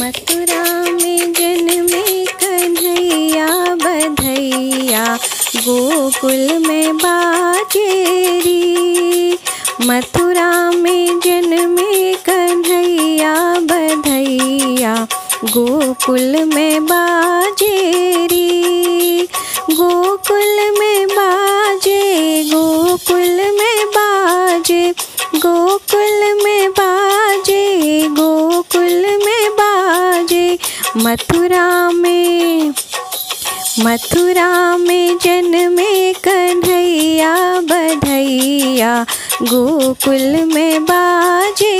मथुरा में जन्मे कन्हैया बधैया, गोकुल में बाजे री। मथुरा में जन्मे कन्हैया बधैया, गोकुल में बाजे री। गोकुल में बाजे, गोकुल में बाजे, गोकुल में बाजे, गोकुल में बाजे। मथुरा में जन्मे कन्हैया बधैया, गोकुल में बाजे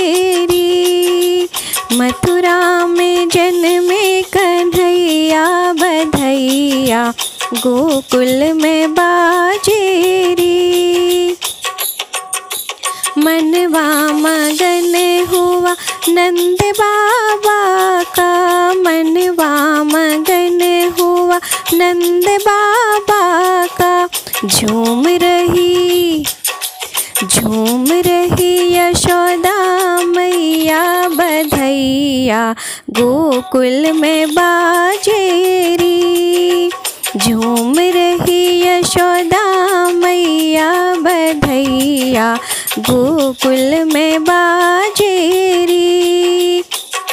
री। मथुरा में जन्मे कन्हैया बधैया, गोकुल में बाजे री। मनवा मगन हुआ नंद बाबा का, मनवा मगन हुआ नंद बाबा का। झूम रही यशोदा मैया बधैया, गोकुल में बाजे री। झूम रही यशोदा मैया बधैया, गोकुल में बाजे री।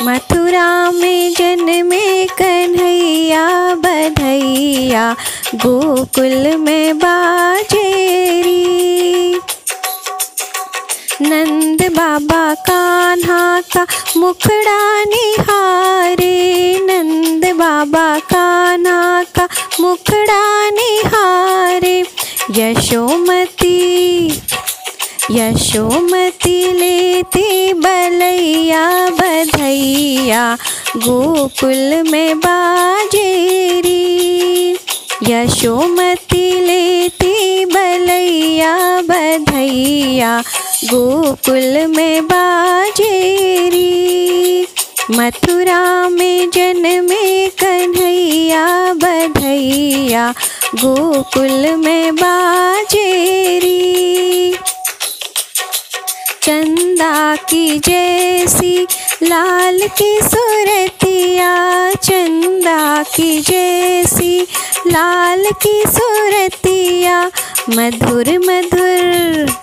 मथुरा में जन्मे कन्हैया बधैया, गोकुल में बाजे री। नंद बाबा कान्हा का मुखड़ा निहारे, नंद बाबा कान्हा का मुखड़ा निहारे। यशोमती लेती बलैया बधैया, गोकुल में बाजे री। यशोमती लेती बलैया बधैया, गोकुल में बाजे री। मथुरा में जन्मे कन्हैया बधैया, गोकुल में बाजे री। चंदा की जैसी लाल की सूरतिया, चंदा की जैसी लाल की सूरतिया। मधुर मधुर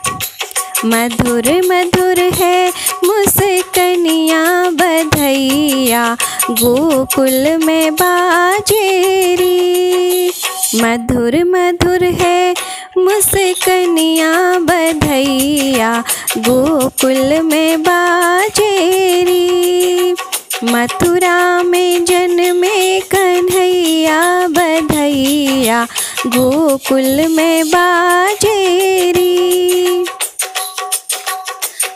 मधुर मधुर है मुस्कनिया बधैया, गोकुल में बाजे री। मधुर मधुर है मुस्कनिया बधैया, गोकुल में बाजे री। मथुरा में जन्मे कन्हैया बधैया, गोकुल में बाजे री।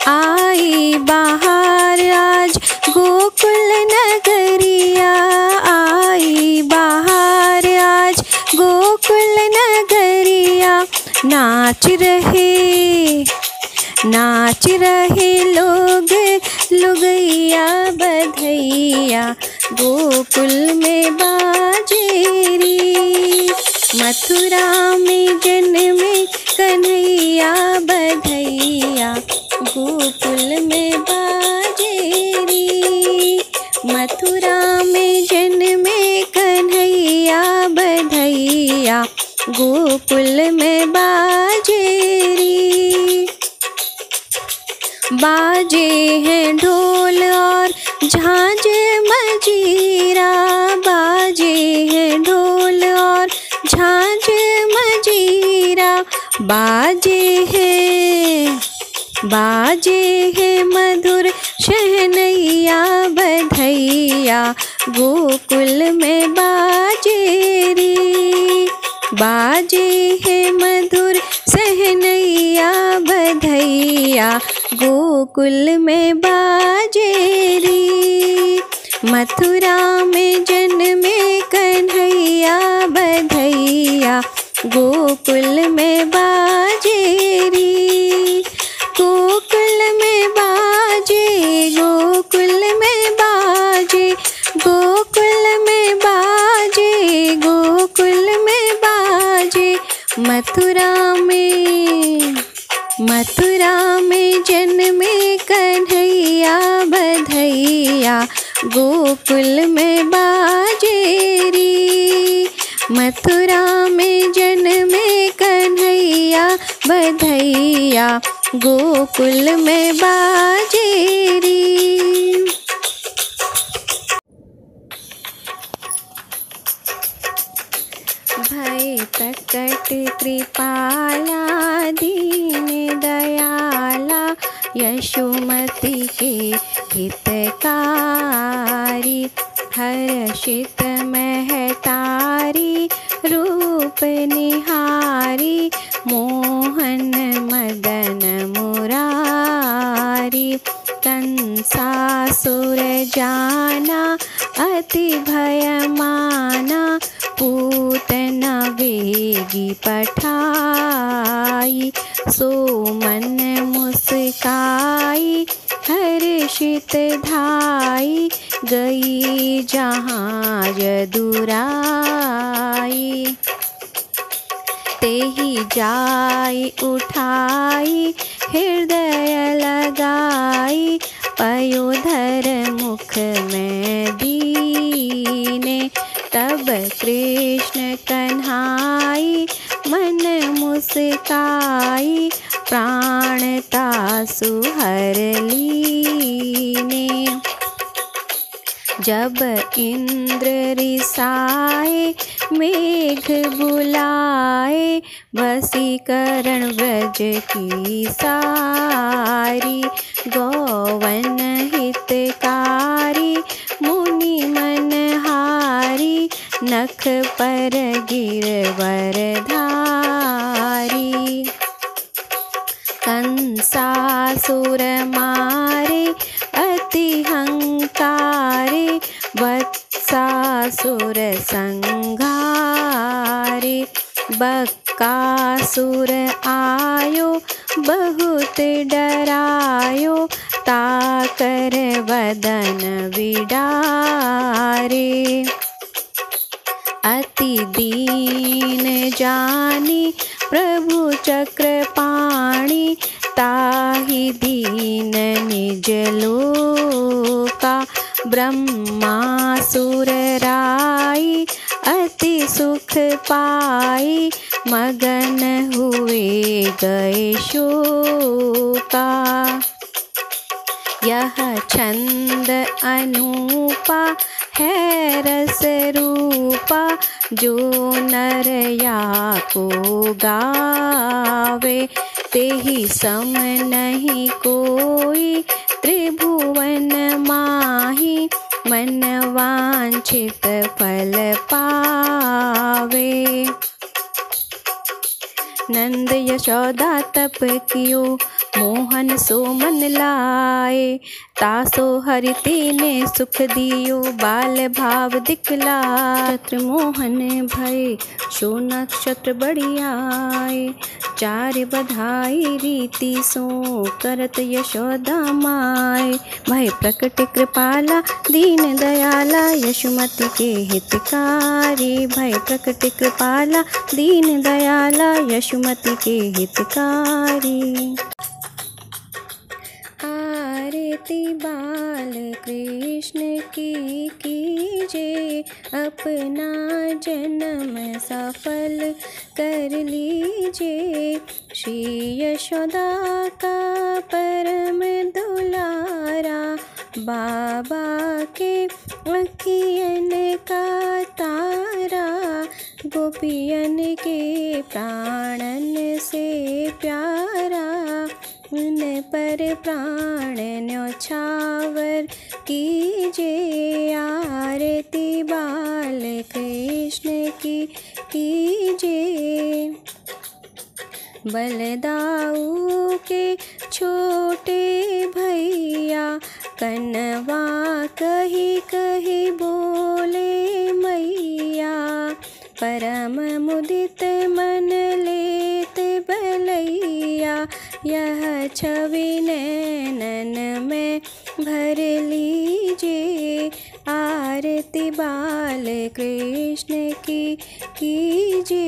आई बाहर आज गोकुल नगरिया, आई बाहर आज गोकुल नगरिया। नाच रहे लोग लुगैया बधैया, गोकुल में बाजे री। मथुरा में जन्मे कन्हैया बधैया, गोकुल में बाजे री। मथुरा में जन्मे कन्हैया बधैया, गोकुल में बाजे री। बाजे हैं ढोल और झांझ मजीरा, बाजे हैं ढोल और झांझ मजीरा। बाजे हैं मधुर शहनैया बधैया, गोकुल में बाजे री। बाजे हैं मधुर सहनैया बधैया, गोकुल में बाजे री। मथुरा में जन्मे कन्हैया बधैया, गोकुल में बाजे री। गोकुल में बाजे, गोकुल में बाजे, गोकुल में बाजे, गोकुल में बाजे। मथुरा में जन्मे कन्हैया बधैया, कन्हैया गोकुल में बाजेरी। मथुरा में जन्मे कन्हैया बधैया गोकुल में बाजेरी। भय प्रकट कृपाला दीन दयाला यशोमती के हितकारी। हर्षित महतारी रूप निहारी मोहन मदन मुरारी। कंसासुर जाना अति भयमाना पूतना वेगी पठाई। सो मन मुस्काई हर्षित धाई गई जहाँ यदुराई। तेहि जाई उठाई हृदय लगाई पयोधर मुख में दीने। तब कृष्ण कन्हाई मन मुस्काई प्राणता सुहर लीने। जब इंद्र रिसाए मेघ बुलाए वशीकरण व्रज की सारी। गौवन हितकारी मुनि मनहारी नख पर गिरवर धारी। कंसासुर मारे अति हंकारे वत्सासुर संघारे। बकासुर आयो बहुत डरायो ताकर वदन विडारे। अति दीन जानी प्रभु चक्रपाणि ताहि दीन निज लोका। ब्रह्मासुर राई अति सुख पाई मगन हुए गए शोका। यह छंद अनूपा है रस रूपा जो नर या को गावे। तेहि सम नहीं कोई त्रिभुवन माही मन वांछित फल पावे। नंद यशोदा तप कियो मोहन सो मन लाए। तासो हरिति ने सुख दियो बाल भाव दिखलाए। नक्षत्र मोहन भय शो नक्षत्र बढ़ियाए। चार बधाई रीति सो करत यशोदा माय। भय प्रकट कृपाला दीन दयाला यशोमती के हितकारी। भय प्रकट कृपाला दीन दयाला यशोमती के हितकारी। आरती बाल कृष्ण की कीजे अपना जन्म सफल कर लीजे। श्री यशोदा का परम दुलारा बाबा के अखियन का तारा। गोपियन के प्राणन से प्यारा उन पर प्राण न्योछावर कीजे। आरती बाल कृष्ण की कीजे। बलदाऊ के छोटे भैया कनवा कही कही बोले मैया। परम मुदित मन लेत बलैया। यह छवि नैनन में भर लीजे। आरती बाल कृष्ण की कीजे।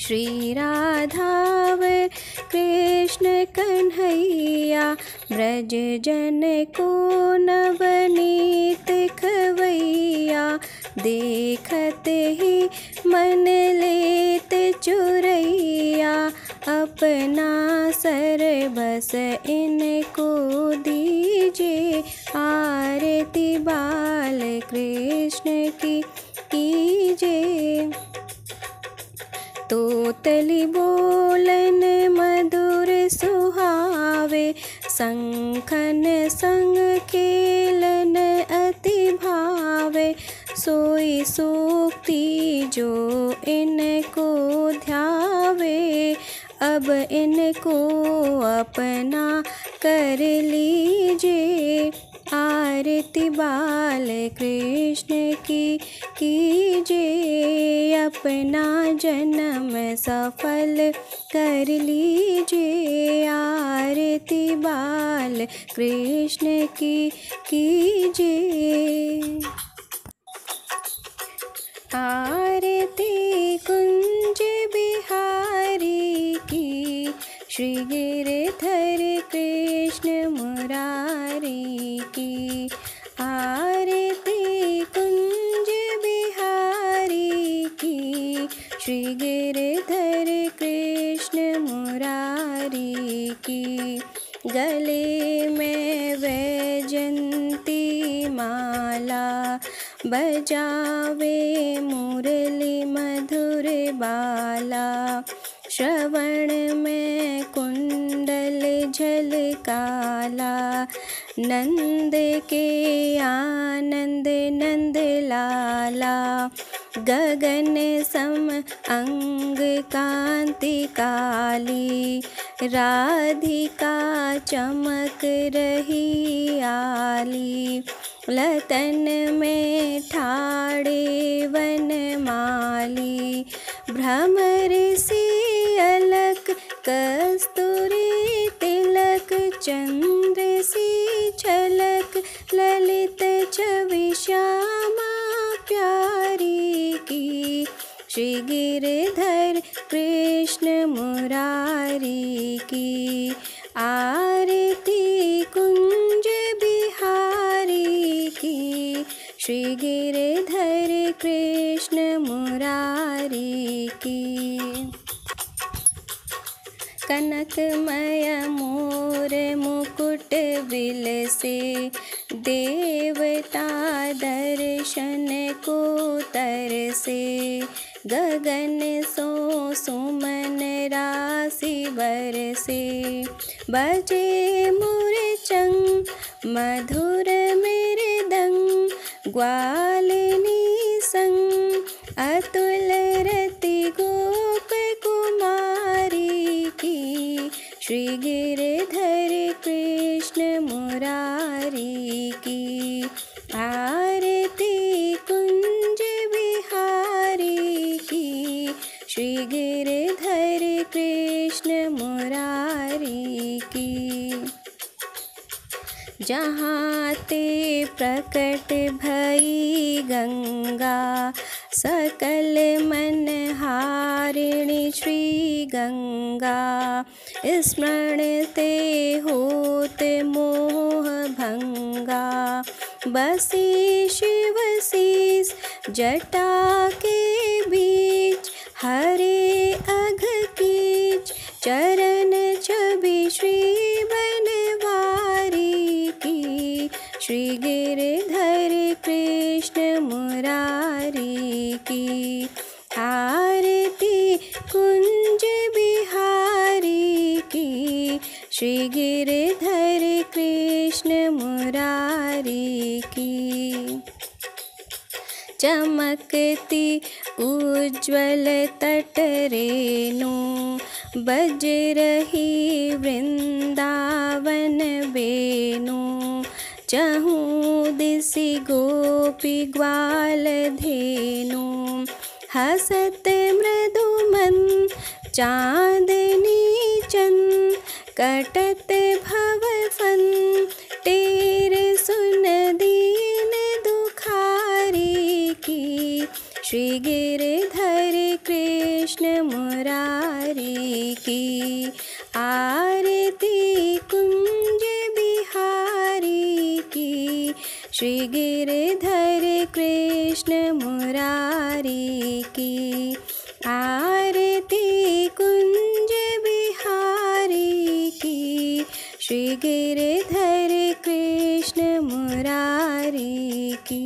श्री राधावर कृष्ण कन्हैया, ब्रज जन को नवनीत खवैया, देखत ही मन लेत चुरैया, अपना सरबस इनको दीजिए, आरती बाल कृष्ण की कीजिए। तोतली बोलन मधुर सुहावे, शंखन संग खेलन अति भावे, सोई सूक्ति जो इनको ध्यावे, अब इनको अपना कर लीजिए, आरती बाल कृष्ण की कीजिए, अपना जन्म सफल कर लीजिए, आरती बाल कृष्ण की कीजिए। आरती कुंज बिहारी की, श्री गिरधर कृष्ण मुरारी की, आरती कुंज बिहारी की, श्री गिरधर कृष्ण मुरारी की। गले में वैजंती माला, बजावे मुरली मधुर बाला, श्रवण में कुंडल झलकाला, नंद के आनंद नंद लाला, गगन सम अंग कांति काली, राधिका चमक रही आली, लतन में ठाड़े वनमाली, भ्रमर सी अलक कस्तूरी तिलक, चंद्र सी झलक ललित छवि श्यामा प्यारी की, श्री गिरधर कृष्ण मुरारी की, आरती कुंज बिहारी की, श्री गिरधर कृष्ण मुरारी की। कनकमय मोर मुकुट विलसे, देवता दर्शन को तरसे, गगन सो सुमन राशि बरसे, बजे मुरचंग मधुर मृदंग, ग्वालिनी संग अतुल रति गोप कुमारी की, श्री गिरधर कृष्ण मुरारी की, आरती कुंज बिहारी की, श्री गिरधर कृष्ण मुरारी की। जहाँ ते प्रकट भई गंगा, सकल मन हारिणी श्री गंगा, स्मरण ते होत मोह भंगा, बसी शिव शीस जटा के बीच, हरे अघ कीच चरण छवि श्री बनवारी की, श्री गिरधर कृष्ण मुरारी की, आरती कुंज बिहारी की, श्री गिरधर कृष्ण मुरारी की। चमकती उज्ज्वल तट रेणु, बज रही वृंदावन वेणु, चहूँ दिसि गोपी ग्वाल धेनु, हसत मृदुमन चांदनी चंद, कटत भव फन टेर सुन दीन दुखारी की, श्री गिरधर कृष्ण मुरारी की, श्री गिरधर कृष्ण मुरारी की। आरती कुंज बिहारी की, श्री गिरधर कृष्ण मुरारी की।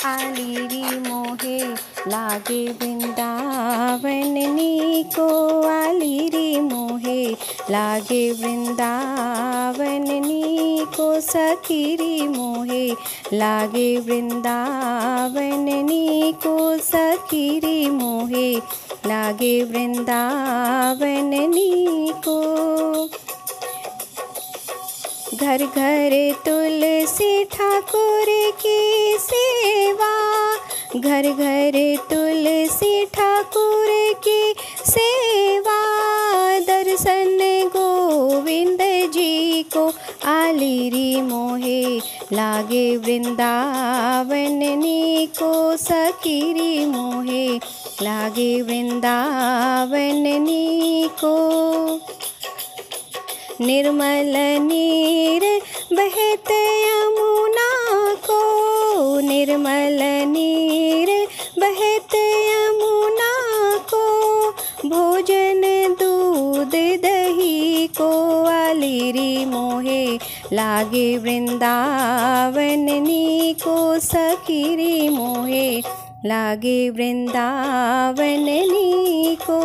आलिरी मोहे लागे वृंदावन नीको, आलिरी मोहे लागे वृंदावन नीको, सखीरी मोहे लागे वृंदावन नीको, सखीरी मोहे लागे वृंदावन नीको। घर घर तुलसी ठाकुर की सेवा, घर घर तुलसी ठाकुर की सेवा, दर्शन गोविंद जी को आलिरी मोहे लागे वृंदावन नीको, सखीरी मोहे लागे वृंदावन नीको। निर्मल नीर बहते यमुना को, निर्मल नीर बहते यमुना को, भोजन दूध दही को आलिरी मोहे लागे वृंदावन नीको, सखीरी मोहे लागे वृंदावन नीको।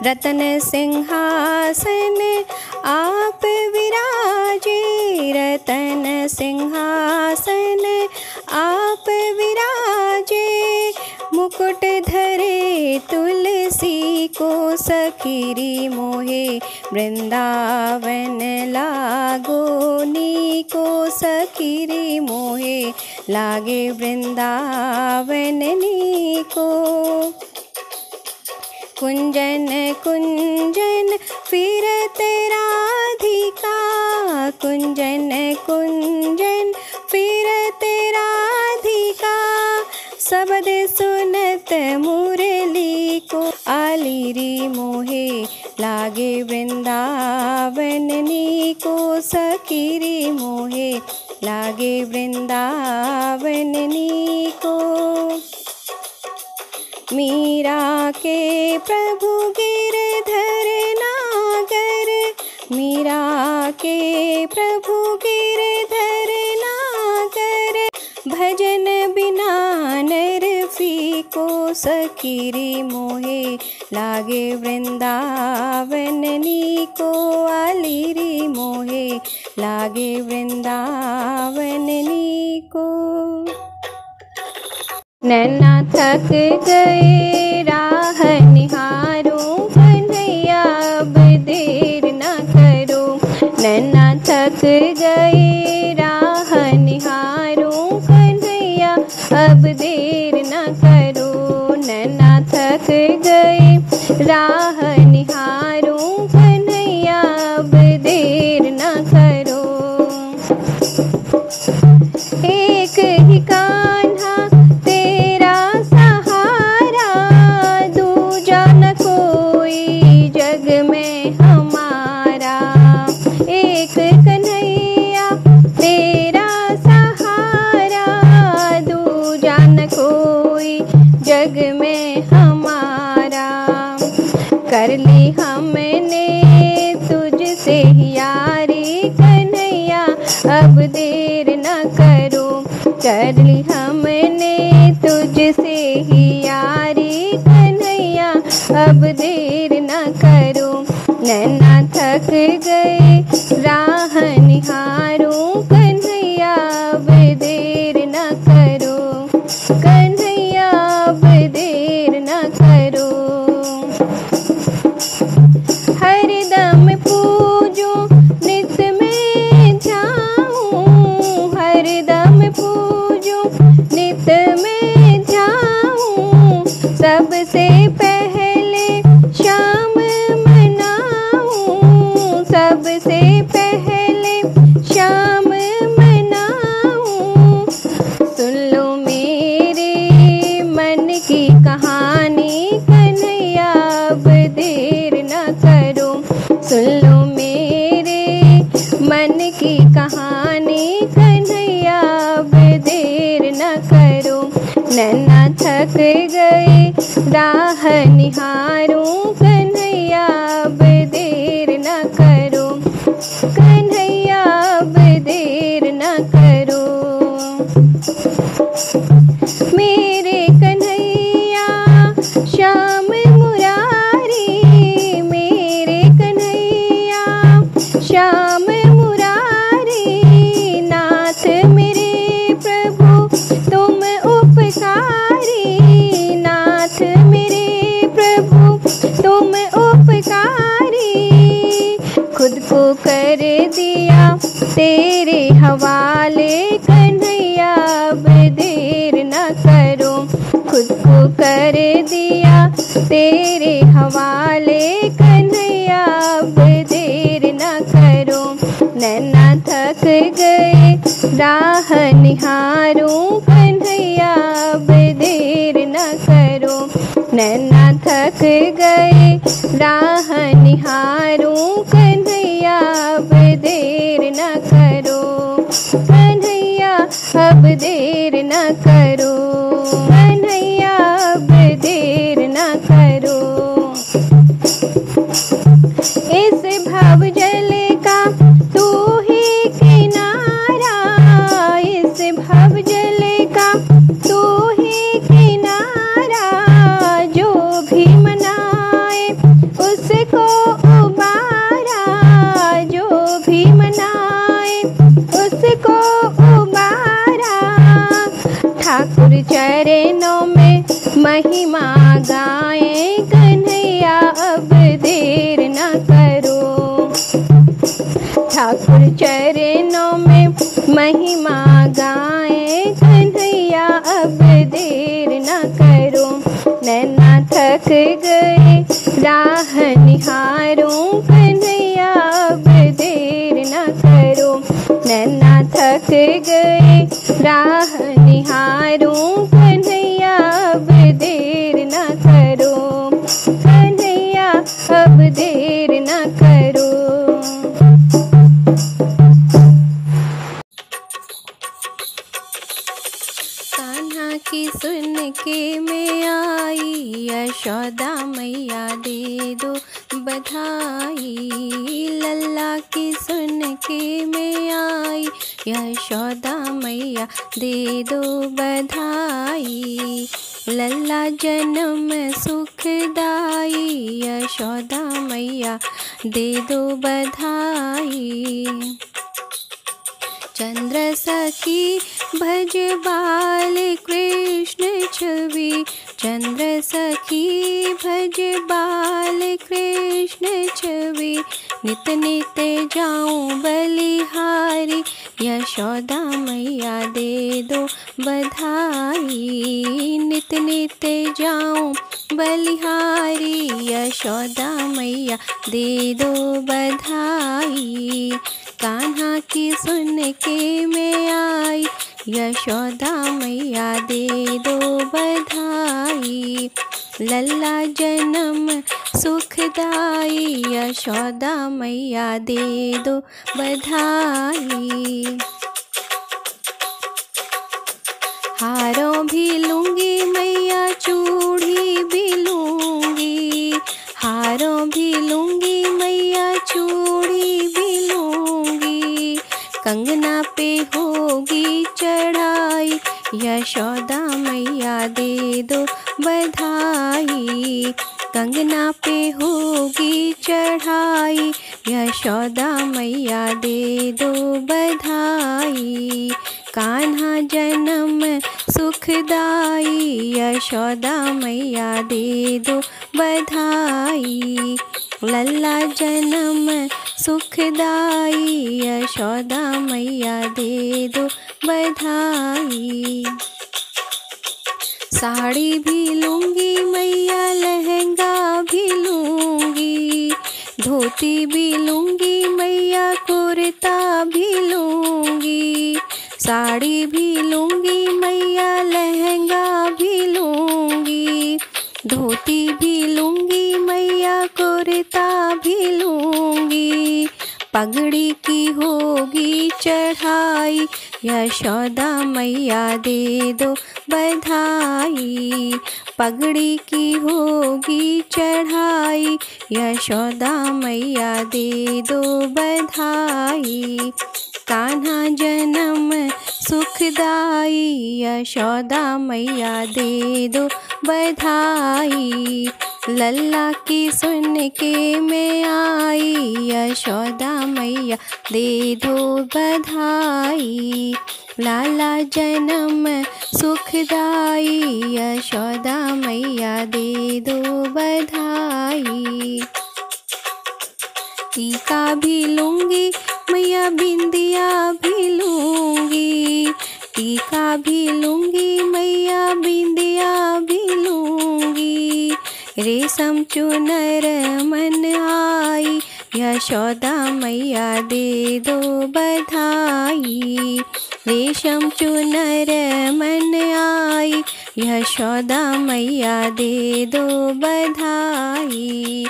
रतन सिंहासन आप विराजे, रतन सिंहासन आप विराजे, मुकुट धरे तुलसी को सखीरी मोहे वृंदावन लागो नीको, सखीरी मोहे लागे वृंदावन नीको। कुंजन कुंजन फिरते राधिका, कुंजन कुंजन फिरते राधिका, शब्द सुनत मुरली को आलिरी मोहे लागे वृंदावन नीको, सखीरी मोहे लागे वृंदावन नीको। मीरा के प्रभु गिरधर नागर, मीरा के प्रभु गिरधर नागर, भजन बिना नर फीको सखीरी मोहे लागे वृंदावन नीको, आलिरी मोहे लागे वृंदावन नीको। नैना थक गए राह निहारूं, कन्हैया अब देर न करो। नैना थक गए राह निहारूं, कन्हैया अब देर न करो। नैना थक गए राह निहारूं, कन्हैया अब देर न करो। एक ही कान्हा तेरा सहारा, दूजा न कोई जग में हमारा। एक कन्हैया तेरा सहारा, दूजा न कोई जग में हमारा। कर ली हमने तुझसे यारी, कन्हैया अब देर न करो। कर ली हमने तुझसे ही यारी, कन्हैया अब देर न करो। नैना थक गए राह निहारूं, कन्हैया अब देर न करो। कन्हैया अब देर न करो। हरदम पूजूं नित में ध्याऊं, हरदम पूजूं नित में ध्याऊं। सबसे पहले शाम मनाऊं, सबसे निहारूं कन्हैया अब देर न करो, कन्हैया अब देर न करो। मेरे कन्हैया श्याम मुरारी, मेरे कन्हैया श्याम मुरारी, नाथ मेरे प्रभु तुम उपकारी, नाथ मेरे प्रभु तुम उपकारी। खुद को कर दिया तेरे हवाले कन्हैया अब देर न करो, खुद को कर दिया तेरे हवाले कन्हैया अब देर न करो। नैना थक गए राह निहारूं कन्हैया अब देर न करो, नैना थक गए राह निहारूं कन्हैया अब देर न करो, कन्हैया अब देर न करो, कन्हैया अब देर न करो। इस भव जल का तू ही किनारा, इस भव जल का तू ही किनारा, जो भी मनाए उसको उबारा, जो भी मनाए उसको उबारा। ठाकुर चरणों में महिमा गाए कन्हैया अब देर न करो, ठाकुर चरणों में महिमा गाए कन्हैया अब देर न करो। नैना थक गए राह निहारूं कन्हैया अब देर न करो, नैना थक गए राह निहारूं कन्हैया अब देर न करो, कन्हैया अब देर न करो। कान्हा की सुन के मैं आई, यशोदा मैया दे दो बधाई, लल्ला की सुन के मैं आई, यशोदा मैया दे दो बधाई। लल्ला जन्म सुखदाई, यशोदा मैया दे दो बधाई। चंद्र सखी भज बाल कृष्ण छवि, चंद्र सखी भज बाल कृष्ण छवि, नित नित जाऊं बलिहारी, यशोदा मैया दे दो बधाई। नित नित जाऊं बलिहारी, यशोदा मैया दे दो बधाई। कान्हा की सुन के मैं आई, यशोदा मैया दे दो बधाई। लल्ला जन्म सुखदाई, यशोदा मैया दे दो बधाई। हारों भी लूंगी मैया चूड़ी भी लूंगी, हारों भी लूंगी मैया चूड़ी भी लूंगी। कंगना पे होगी चढ़ाई, यशोदा मैया दे दो बधाई। कंगना पे होगी चढ़ाई, यशोदा मैया दे दो बधाई। कान्हा जन्म सुखदाई, यशोदा मैया दे दो बधाई। लल्ला जन्म सुखदाई, यशोदा मैया दे दो बधाई। साड़ी भी लूंगी मैया, लहंगा भी लूंगी, धोती भी लूंगी मैया, कुर्ता भी लूंगी। साड़ी भी लूंगी मैया, लहंगा भी लूंगी, धोती भी लूंगी मैया, कुर्ता भी लूंगी। पगड़ी की होगी चढ़ाई, यशोदा मैया दे दो बधाई, पगड़ी की होगी चढ़ाई, यशोदा मैया दे दो बधाई। कान्हा जन्म सुखदाई, यशोदा मैया दे दो बधाई। लल्ला की सुन के मैं आई, यशोदा मैया दे दो बधाई। लाला जन्म सुखदाई, यशोदा मैया दे दो बधाई। टीका भी लूँगी मैया बिंदिया भी लूँगी, टीका भी लूँगी मैया बिंदिया भी लूँगी। रेशम चुनर मन आई, यशोदा मैया दे दो बधाई। रेशम चुनर मन आई, यशोदा मैया दे दो बधाई।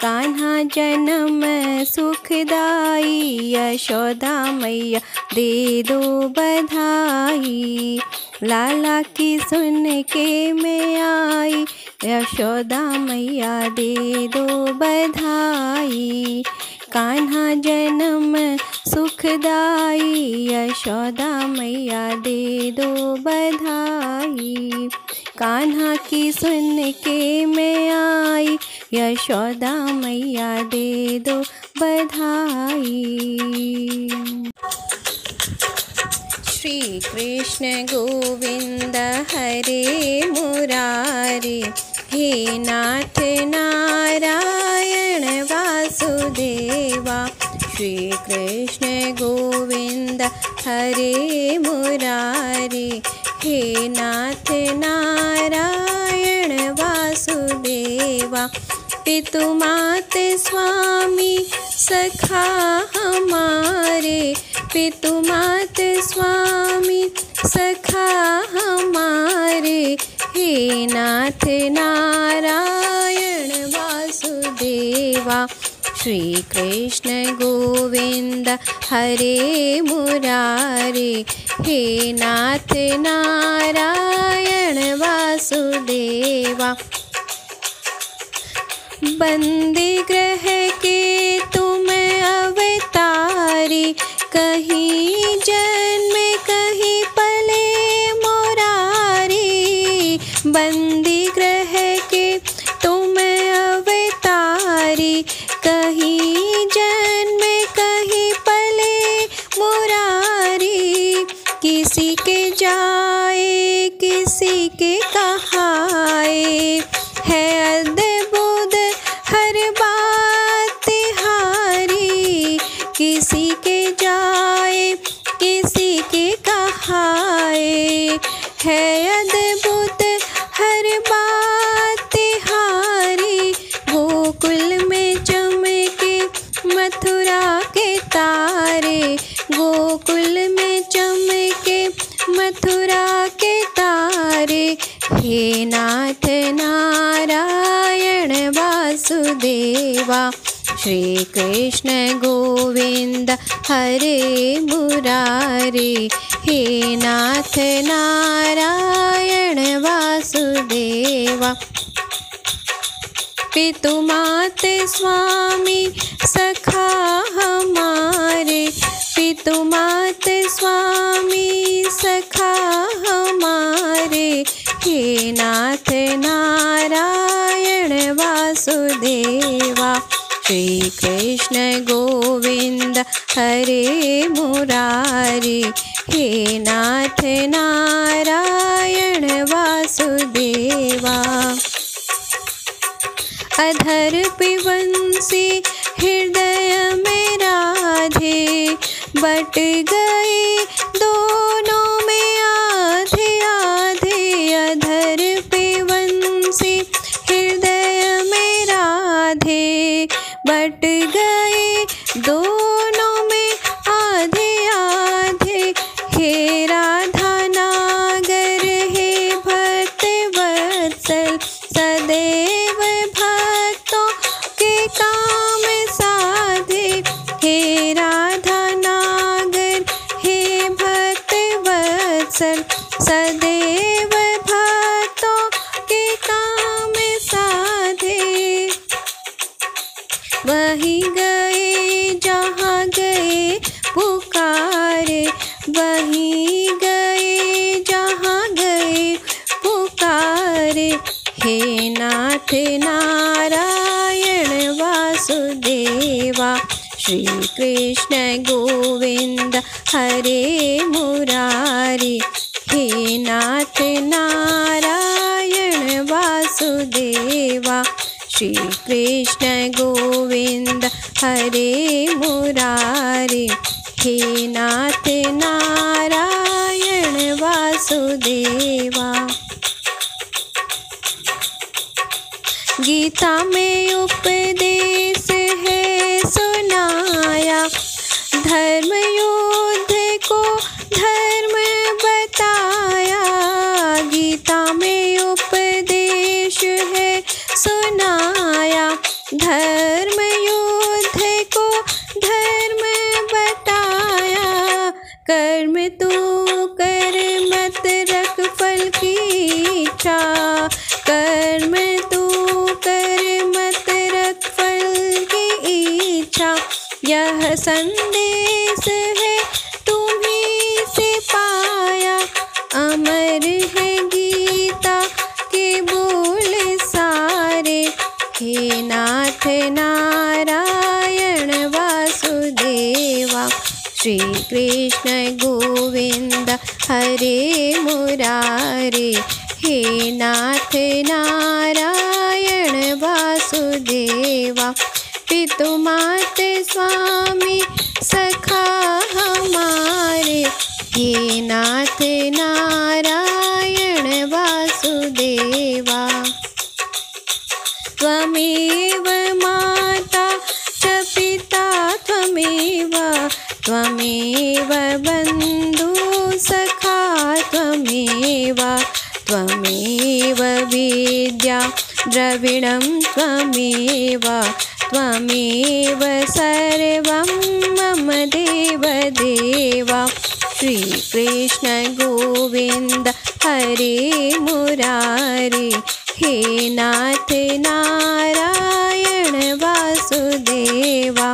कान्हा जन्म सुखदाई, यशोदा मैया दे दो बधाई। लाला की सुन के मैं आई, यशोदा मैया दे दो बधाई। कान्हा जन्म सुखदाई, यशोदा मैया दे दो बधाई। कान्हा की सुन के मैं आई, यशोदा मैया दे दो बधाई। श्री कृष्ण गोविंद हरे मुरारे, हे नाथ नारायण वासुदेवा। श्री कृष्ण गोविंद हरे मुरारे, हे नाथ नारायण वासुदेवा। पितु मात स्वामी सखा हमारे, पितु मात स्वामी सखा हमारे, हे नाथ नारायण वासुदेवा। श्री कृष्ण गोविंद हरे मुरारे, हे नाथ नारायण वासुदेवा। बंदी ग्रह के तुम अवतारी, कहीं जन्म कहीं पले मुरारी। बंदी ग्रह के तुम अवतारी, कहीं जन्म कहीं पले मुरारी। किसी के जाए किसी के कहाए, है अद्भुत हर बात हारी। किसी के जाए किसी के कहाए, है अद्भुत हर बात हारी। गोकुल में चमके मथुरा के तारे, गोकुल में चमके मथुरा के तारे, हे नाथ नारायण वासुदेवा। श्री कृष्ण गोविंद हरे मुरारे, हे नाथ नारायण वासुदेवा। पितु मात स्वामी सखा हमारे, पितु मात स्वामी सखा हमारे, हे नाथ नारायण वासुदेवा। श्री कृष्ण गोविंद हरे मुरारे, हे नाथ नारायण वासुदेवा। अधर पिबंसी हृदय में राधे, बट गए दोनों में आधे आधे। अधर पिबंसी हृदय में राधे, बट गए दोनों में आधे आधे। हे राधा नागर हे भक्त वत्सल, सदैव भक्तों के काम साधे। हे राधा नागर हे भक्त वहीं गए जहाँ गए पुकारे, वहीं गए जहाँ गए पुकारे। हे नाथ नारायण वासुदेवा, श्री कृष्ण गोविंद हरे मुरारी। हे नाथ नारायण वासुदेवा, श्री कृष्ण गोविंद हरे मुरारी। हे नाथ नारायण वासुदेवा। गीता में उपदेश है सुनाया, धर्म युद्ध को धर्म बताया। गीता में उपदेश है सुनाया, धर्म युद्ध को धर्म बताया। कर्म तू कर मत रख फल की इच्छा, कर्म तू कर मत रख फल की इच्छा। यह संदेश है तुम्हीं से पाया, अमर है गीता के बोल सारे। हे नाथ नारायण वासुदेवा, श्री कृष्ण गोविंद हरे मुरारे। हे नाथ नारायण वासुदेवा, पितु मात स्वामी सखा हमारे। हे नाथ नारायण वासुदेवा, त्वमेव माता च पिता त्वमेव, त्वमेव बन्धु सखा त्वमेव, त्वमेव विद्या द्रविणं त्वमेव, त्वमेव सर्वं मम देव देवा। श्री कृष्ण गोविंद हरे मुरारी। हे नाथ नारायण वासुदेवा,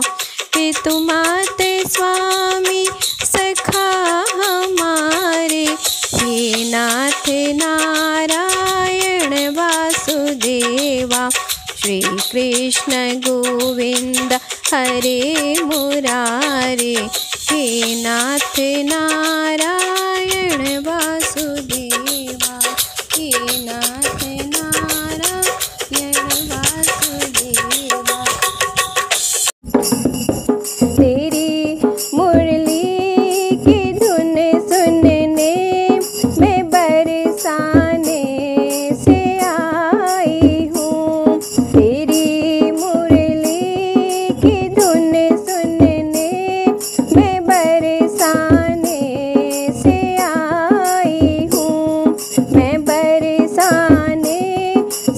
पितु मात स्वामी सखा हमारे। हे नाथ नारायण वासुदेवा, श्री कृष्ण गोविंद हरे मुरारे। हे नाथ नारायण वासुदेवा, हे नाथ नारायण वासुदेवा। तेरी मुरली की धुन सुनने मैं बरसाने से आई हूँ। तेरी मुरली की धुन सुनने मैं बरसाने से आई हूँ। मैं बरसाने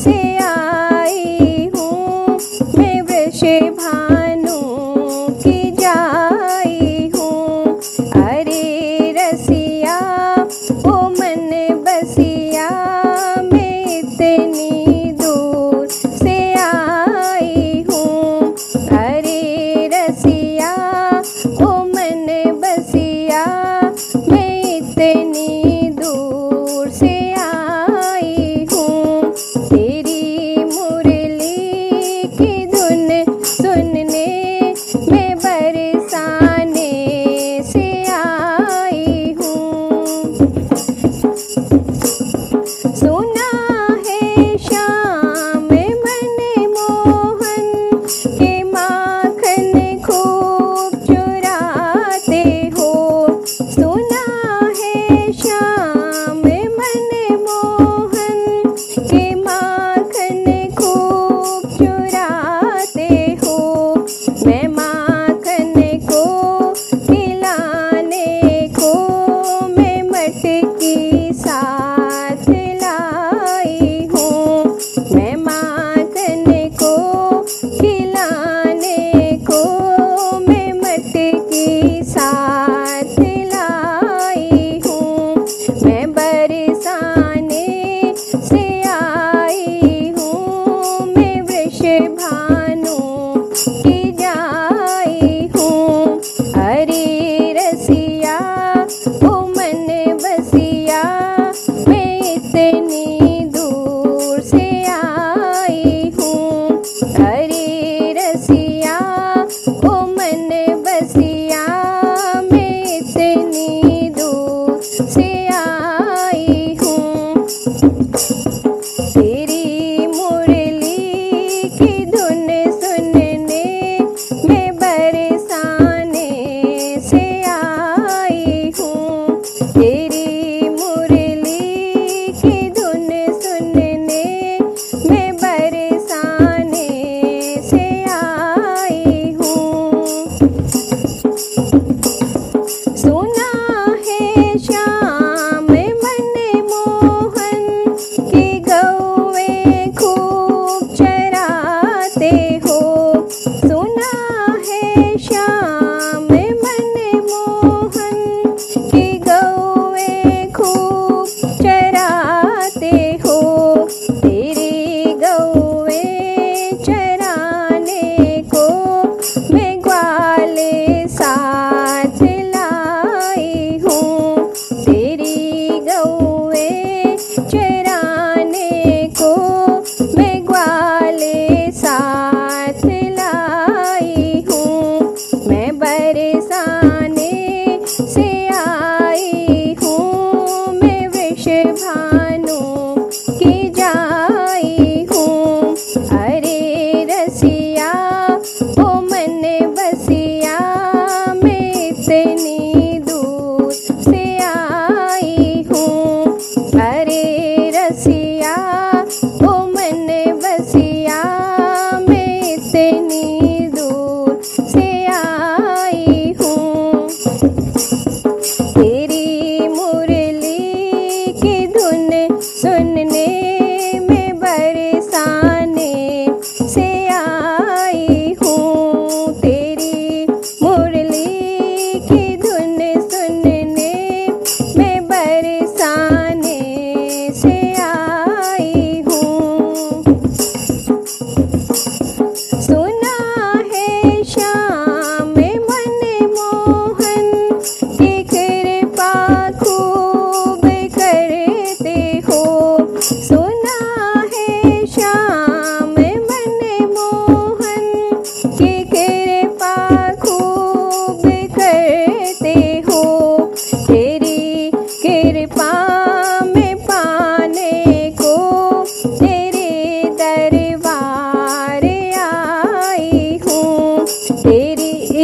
से आई हूँ। मैं वृषभानु की जाई हूँ। अरे रसिया ओ मन बसिया, मैं इतनी दूर से आई हूँ। अरे रसिया ओ मन बसिया, मैं इतनी दूर से आई हूँ। तेरी मुरली की धुन सुनने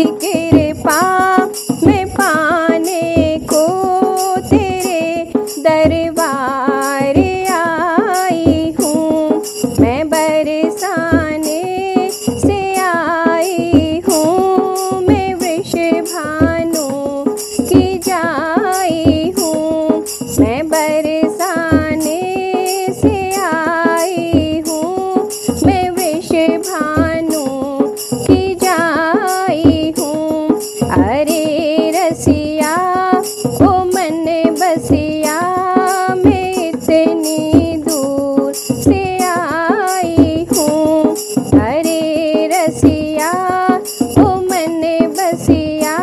कृपा मैं पाने को तेरे दरबार आई हूँ। मैं बरसाने से आई हूँ, मैं वृषभानु की जाई हूँ। मैं बरसाने से आई हूँ, मैं वृषभानु की जाई हूँ। अरे रसिया ओ मन बसिया, मैं इतनी दूर से आई हूँ। अरे रसिया ओ मन बसिया,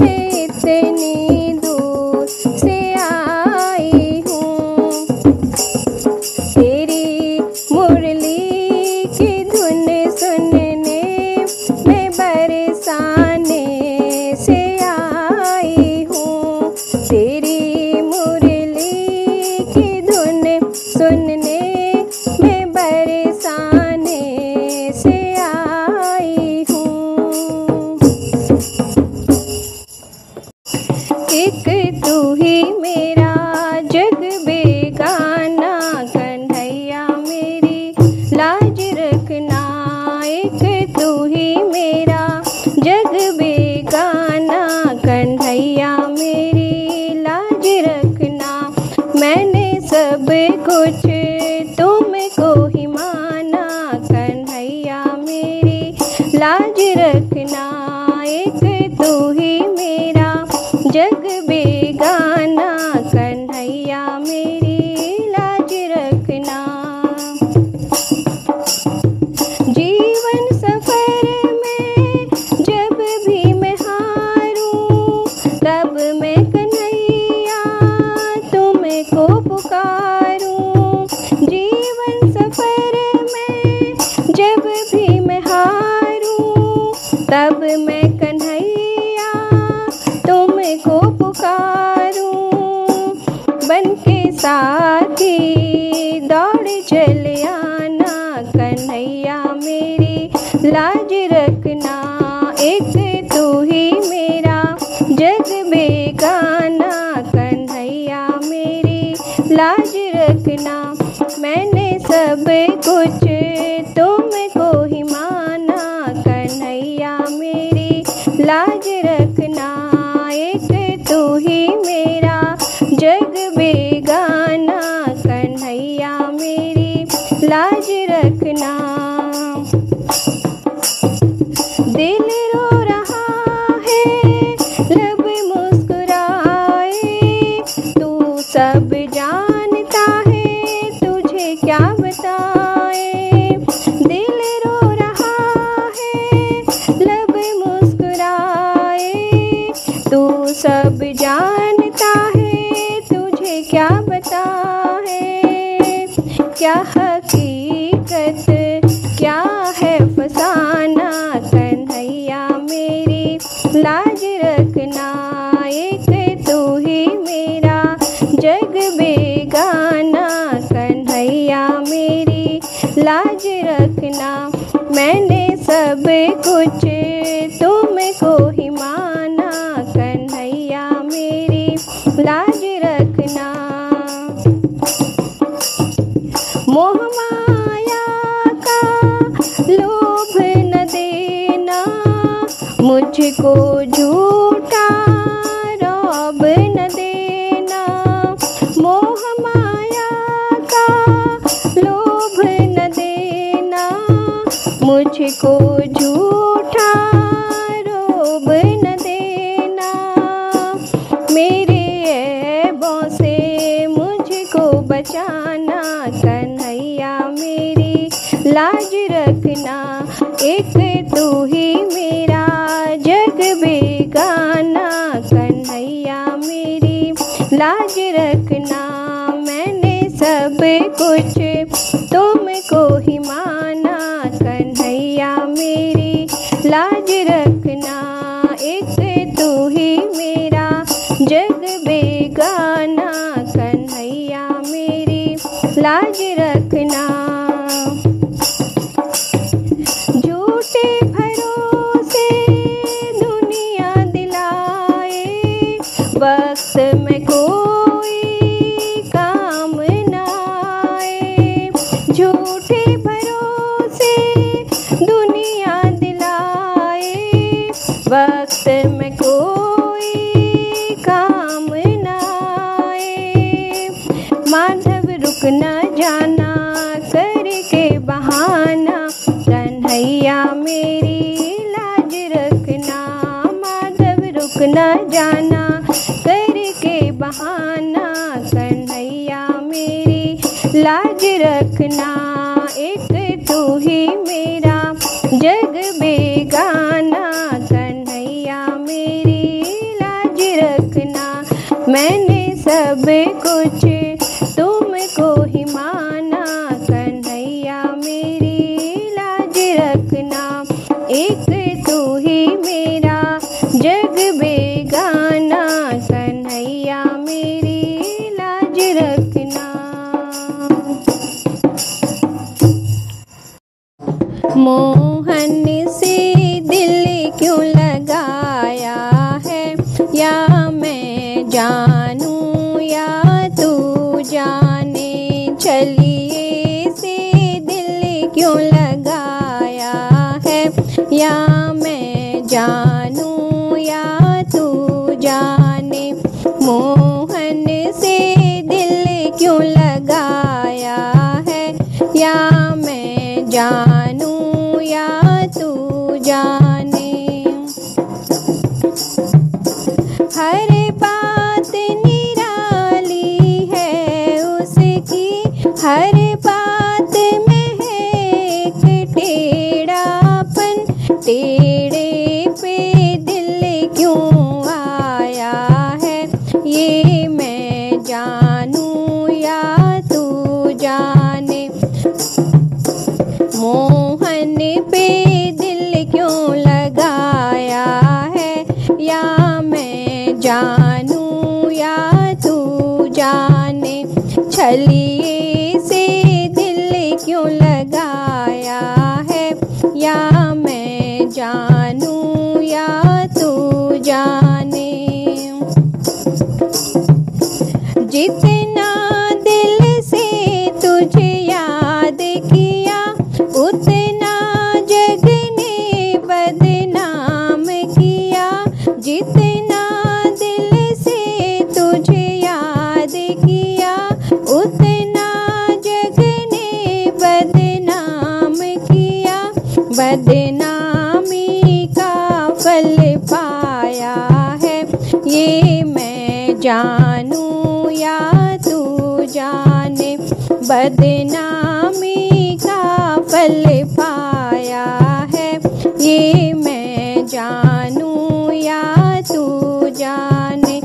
मैं इतनी दूर से आई हूँ। तेरी मुरली की धुन सुनने मैं बरसाने से आई हूँ। तेरी मुरली की धुन सुनने मैं बरसाने से आई हूँ। एक तू ही मेरा जग बेगाना, कन्हैया मेरी लाज रखना। एक तू ही मेरा जग बेगाना, कन्हैया मेरी लाज रखना। मैंने सब कुछ तुमको ही माना, कन्हैया मेरी लाज रखना। एक तू ही मेरा जग बेगाना, कन्हैया मेरी लाज रखना। जीवन सफर में जब भी मैं हारूं, तब मैं कन्हैया तुमको पुकारूं। जीवन सफर में जब भी मैं हारूं, तब मैं कन्हैया तुमको पुकारूं। बन के साथी दौड़ चल आना, कन्हैया मेरी लाज रखना। एक तू ही मेरा जग बेगाना, कन्हैया मेरी लाज रखना। मैंने सब कुछ तुमको ही माना, कन्हैया मेरी लाज रखना। एक तू ही मेरा जग बेगाना, कन्हैया मेरी लाज रखना। दिल रो रहा है लब मुस्कुराए, तू सब जानता है तुझे क्या बताए। दिल रो रहा है लब मुस्कुराए, तू सब जानता है तुझे क्या बताए। क्या हकीकत क्या है फसाना, कन्हैया मेरी लाज रखना। एक तू ही मेरा जग बेगाना, कन्हैया मेरी लाज रखना। मैंने सब कुछ तुमको ही माना, कन्हैया मेरी लाज रखना। मोह माया का लोभ न देना, मुझको झूठा रौब न देना। मोह माया का लोभ न देना, मुझको झूठा रौब न देना। मेरे ऐबों से मुझको बचाना, कन्हैया मेरी लाज रखना। एक तू ही मेरा जग बेगाना, कन्हैया मेरी लाज रखना। मैंने सब कुछ तुमको ही माना, कन्हैया मेरी वक्त में कोई काम न आए। माधव रुक न जाना करके बहाना, कन्हैया मेरी लाज रखना। माधव रुक न जाना करके बहाना, कन्हैया मेरी लाज रखना। एक तू ही मेरा जग बेगाना, कन्हैया मेरी लाज रखना। मैंने सब कुछ तुमको ही माना, कन्हैया मेरी लाज रखना। एक तू ही मेरा जग बेगाना, कन्हैया मेरी लाज रखना। मोहन से दिल क्यों लगाया है, या मैं जानूं या तू जाने। चलिए से दिल क्यों लगाया है, या मैं जानूं या तू जाने। मोहन से दिल क्यों लगाया है, या मैं जानूं या तू जाने। हर बात निराली है उसकी, हर बात में है एक टेढ़ापन। टेढ़े पे दिल क्यों आया है, ये मैं जानूं या तू जाने। मोहन पे दिल क्यों लगाया है, या मैं जानूं या तू जाने। छलिए से दिल क्यों लगाया है, या मैं जानूं या तू जाने। जितना दिल से तुझे याद किया, उतना जग ने बदनाम किया। जितना दिल से तुझे याद किया, उतना जग ने बदनाम किया। बदनामी का फल पाया है, ये मैं जानूं या तू जाने। बदनामी का फल पाया है, ये मैं जानूं या तू जाने।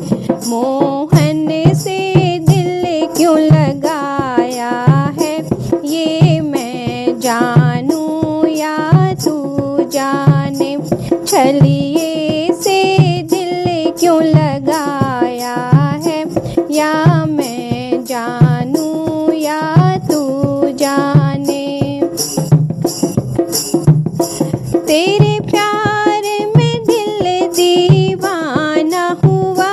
मोहन से दिल क्यों लगाया है, ये मैं जानूं या तू जाने। छलिए से दिल क्यों लगाया है, या मैं जानूं या तू जाने। तेरे प्यार में दिल दीवाना हुआ,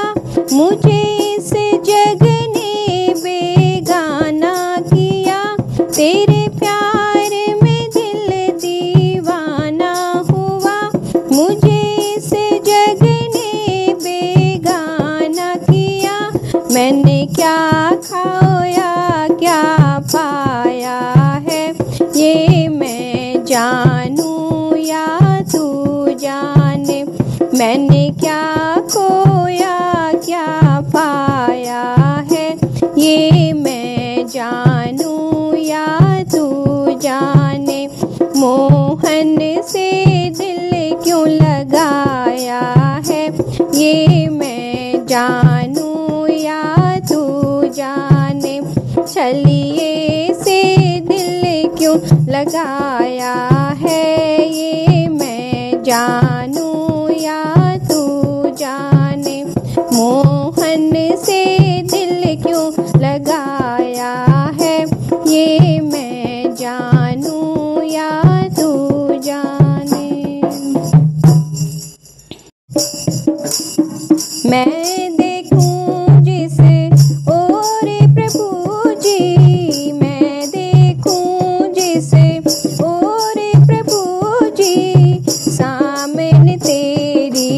मुझे इस जग ने बेगाना किया। तेरे प्यार में दिल दीवाना हुआ, मुझे इस जग ने बेगाना किया। मैंने क्या खोया क्या पाया है, ये मैं जानूं या तू जाने। मैंने क्या खोया क्या पाया है, ये मैं जानूं या तू जाने। मोहन से दिल क्यों लगाया है, ये मैं जानूं या तू जाने। छलिए से दिल क्यों लगाया है, ये मैं जानूं या तू जाने। मोहन से दिल क्यों लगाया है, ये मैं जानूं या तू जाने। मैं देखूं जिस ओर प्रभु जी, मैं देखूं जिस ओर प्रभु जी, सामने तेरी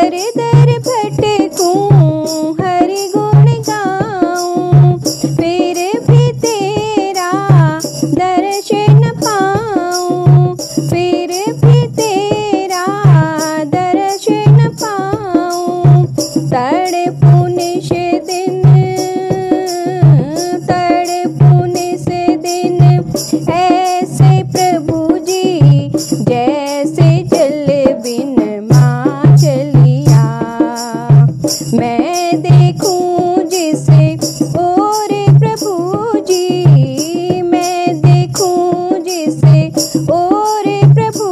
दर दर भटकूं हरि गुण गाऊं, फिर भी तेरा दर्शन पाऊं, फिर भी तेरा दर्शन पाऊं। तड़पूं निश दिन, तड़पूं निश दिन ऐसे प्रभु जी, जैसे जल बिन माचलिया। मैं देखूं जिसे और प्रभु जी, मैं देखूं जिसे और प्रभु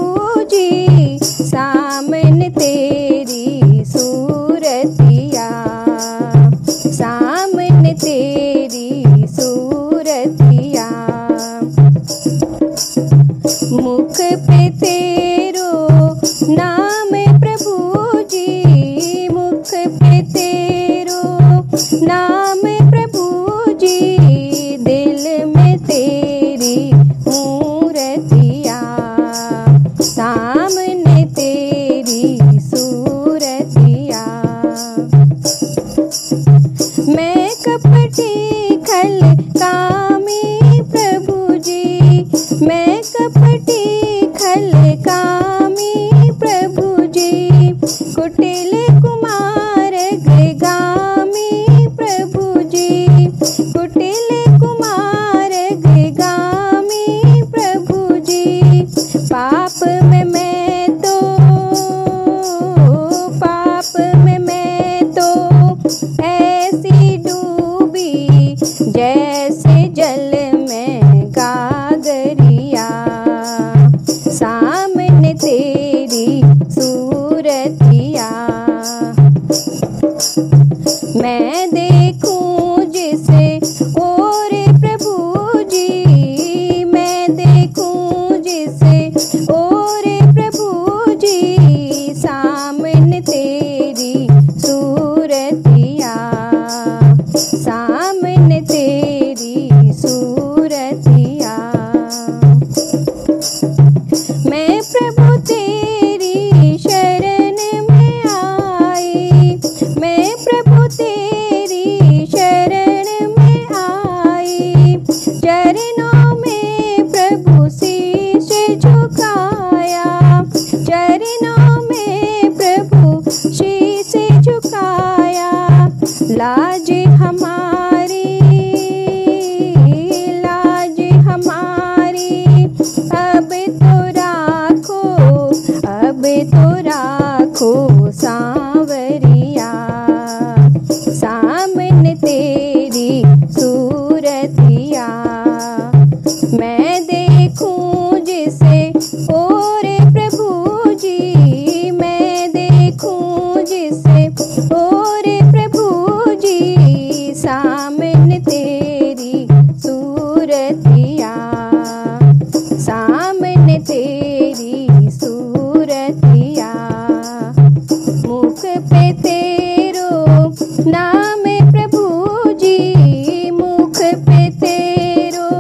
जी, सामने तेरी सूरतिया, सामने तेरी सूरतिया। मुख पे तेरो नाम प्रभु जी, मुख पे तेरो नाम प्रभु जी, दिल में तेरी मूर्तिया, सामने तेरी सूरतिया। मैं कपटी खल कामी प्रभु जी, मैं कपटी खल कामी प्रभु जी, कुटिल कुमार गृगामी प्रभु जी, कुटिल कुमार गृगामी प्रभु जी। पाप में मैं तो, पाप में मैं तो ऐसी डूबी, जैसे जल में गागरिया, सामने तेरी सूरतिया। मैं देखूं जिसे और प्रभु जी, मैं देखूं जिसे और प्रभु जी, सामने तेरी सूरतिया, सामने तेरी सूरतिया। मैं प्रभु तेरी शरण में आई, मैं प्रभु तेरी शरण में आई, चरणों में प्रभु शीश झुकाया, चरणों में प्रभु शीश झुकाया। लाज हमारी, लाज हमारी अब तो राखो, अब तो राखो सांवरिया, सामने तेरी सूरतिया। मैं देखूं जिसे और प्रभु जी, मैं देखूं जिसे और प्रभु जी, सामने तेरी सूरतिया, सामने तेरी सूरतिया। मुख पे तेरो नाम प्रभु जी, मुख पे तेरो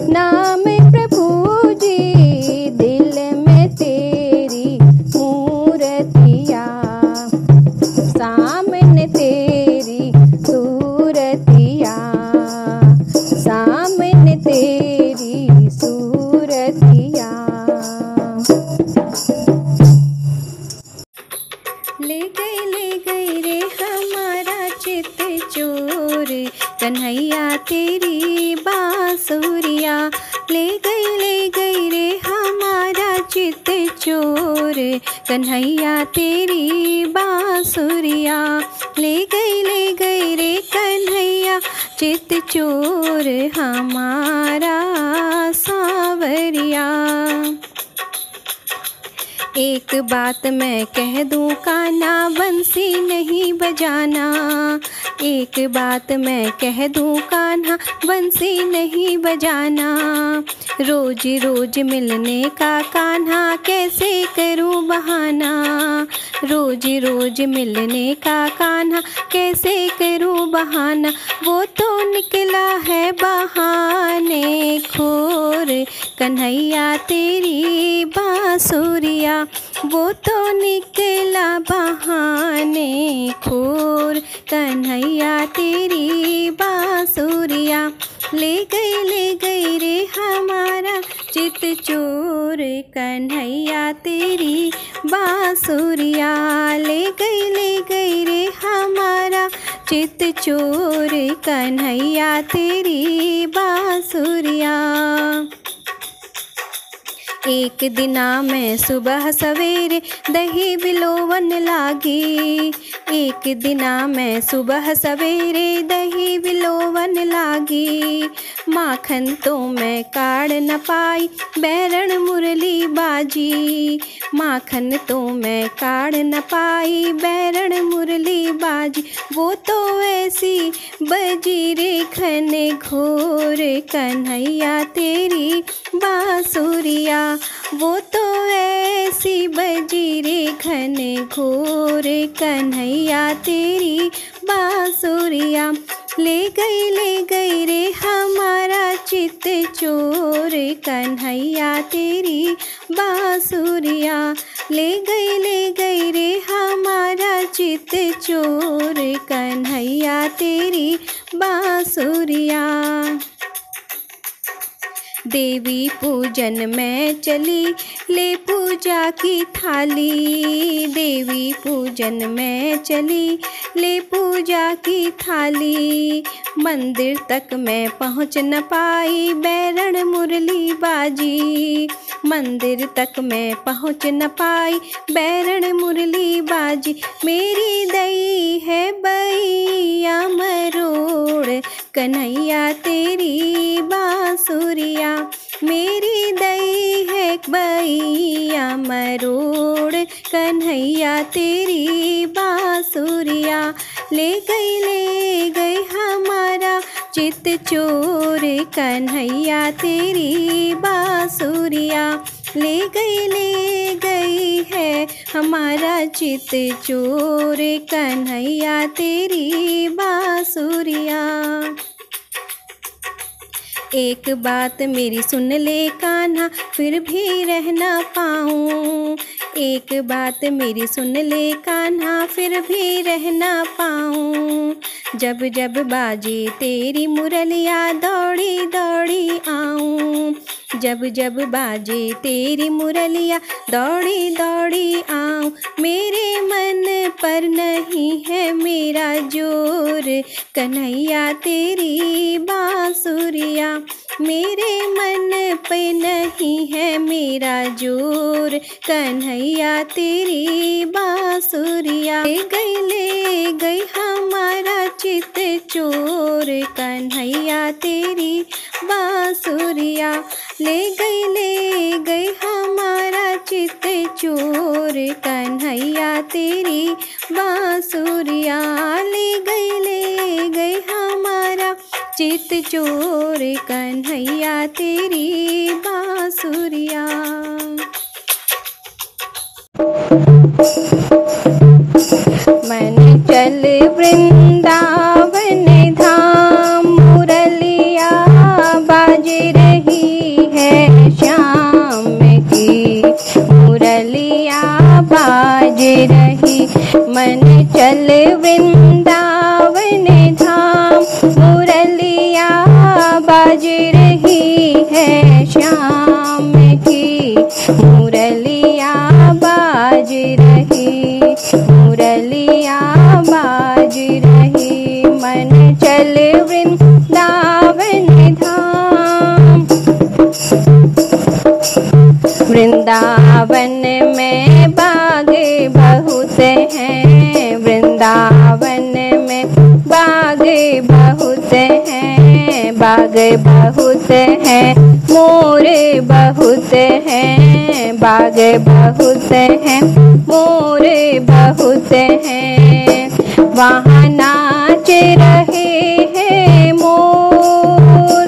नाम प्रभु जी, दिल में तेरी मूर्तिया, सामने तेरी सूरतिया, सामने तेरी सूरतिया। ले गई रे हमारा चित चोर, कन्हैया तेरी बांसुरिया। ले गई रे हमारा चित चोर, कन्हैया तेरी बांसुरिया। ले गई रे कन्हैया चित चोर, हमारा सांवरिया। एक बात मैं कह दूं कान्हा, बंसी नहीं बजाना। एक बात मैं कह दूं कान्हा, बंसी नहीं बजाना। रोज रोज मिलने का कान्हा, कैसे करूं बहाना। रोज रोज मिलने का कान्हा, कैसे करूं बहाना। वो तो निकला है बहाने खोर, कन्हैया तेरी बांसुरिया। वो तो निकला बहाने कन्हैया तेरी बांसुरिया। ले गई रे हमारा चित चोर कन्हैया तेरी बांसुरिया। ले गई रे हमारा चित चोर कन्हैया तेरी बांसुरिया। एक दिना मैं सुबह सवेरे दही बिलोवन लागी। एक दिना मैं सुबह सवेरे दही बिलोवन लागी। माखन तो मैं काढ़ न पाई बैरण मुरली बाजी। माखन तो मैं काढ़ न पाई बैरण मुरली बाजी। वो तो ऐसी बजी रे घने घोर कन्हैया तेरी बांसुरिया। वो तो ऐसी बजी रे घने घोर कन्हैया तेरी बांसुरिया। ले गई रे हमारा चित चोर कन्हैया तेरी बांसुरिया। ले गई रे हमारा चित चोर कन्हैया तेरी बांसुरिया। देवी पूजन में चली ले पूजा की थाली। देवी पूजन में चली ले पूजा की थाली। मंदिर तक मैं पहुँच न पाई बैरण मुरली बाजी। मंदिर तक मैं पहुँच न पाई बैरण मुरली बाजी। मेरी दई है बैया मरोड़ कन्हैया तेरी बांसुरिया। मेरी दई है बैया मरोड़ कन्हैया तेरी बांसुरिया। ले गई हमारा चित चोर कन्हैया तेरी बांसुरिया। ले गई है हमारा चित चोर कन्हैया तेरी बांसुरिया। एक बात मेरी सुन ले कान्हा फिर भी रह ना पाऊँ। एक बात मेरी सुन ले कान्हा फिर भी रह ना पाऊँ। जब जब बाजे तेरी मुरलिया दौड़ी दौड़ी आऊँ। जब जब बाजे तेरी मुरलिया दौड़ी दौड़ी आऊँ। मेरे मन पर नहीं है मेरा जोर कन्हैया तेरी बांसुरिया। मेरे मन पे नहीं है मेरा जोर कन्हैया तेरी बांसुरिया। ले गई हमारा चित चोर कन्हैया तेरी बांसुरिया। ले गई हमारा चित चोर कन्हैया तेरी बांसुरिया। ले गई हमारा चित चोर कन्हैया तेरी बांसुरिया। मन चल वृंदावन धाम मुरलिया बाज रही है श्याम की। मुरलिया बाज रही मन चल वृंदावन धाम मुरलिया बाज रही है श्याम की। मुरलिया बाज रही मुरलिया बाज रही मन चल वृंदावन धाम। वृंदावन में बाग बहुत हैं। वृंदावन में बाग बहुत हैं। बाग बहुत हैं मोर बहुत हैं। बाग बहुत हैं मोर बहुत हैं। वहाँ नाच रहे हैं मोर।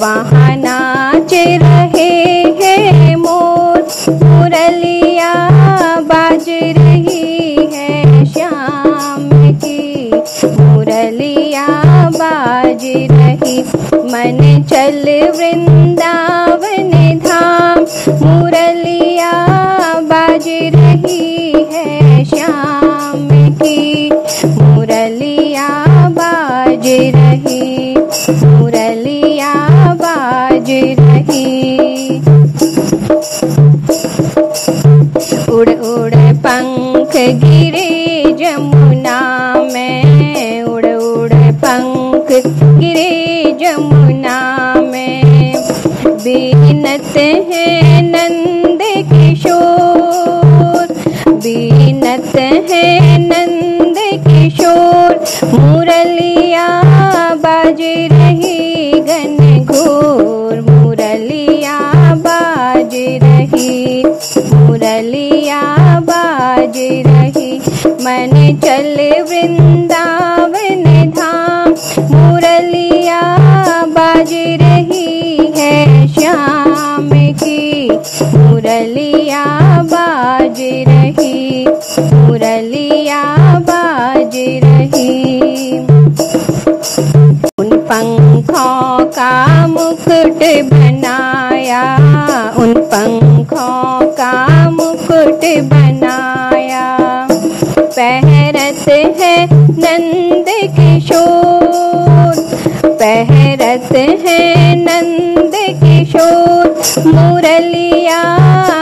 वहाँ नाच रहे हैं मोर। मुरलिया बाज रही है श्याम की। मुरलिया बाज रही मन चल वृंदावन धाम। मुरलिया बाज रही है श्याम की। मुरलिया बीनत है नंद किशोर, बीनत है नंद किशोर, मुरलिया बाज रही घनघोर, मुरलिया बाज रही, मुरलिया बाज रही। मन चल वृंदावन धाम, मुरलिया बाज रही है श्याम की, मुरलिया बाज रही, मुरलिया बाज रही। उन पंखों का मुकुट बनाया, उन पंखों का मुकुट बनाया, पहरत है नंद किशोर, पहरत है नंद किशोर, मुरलिया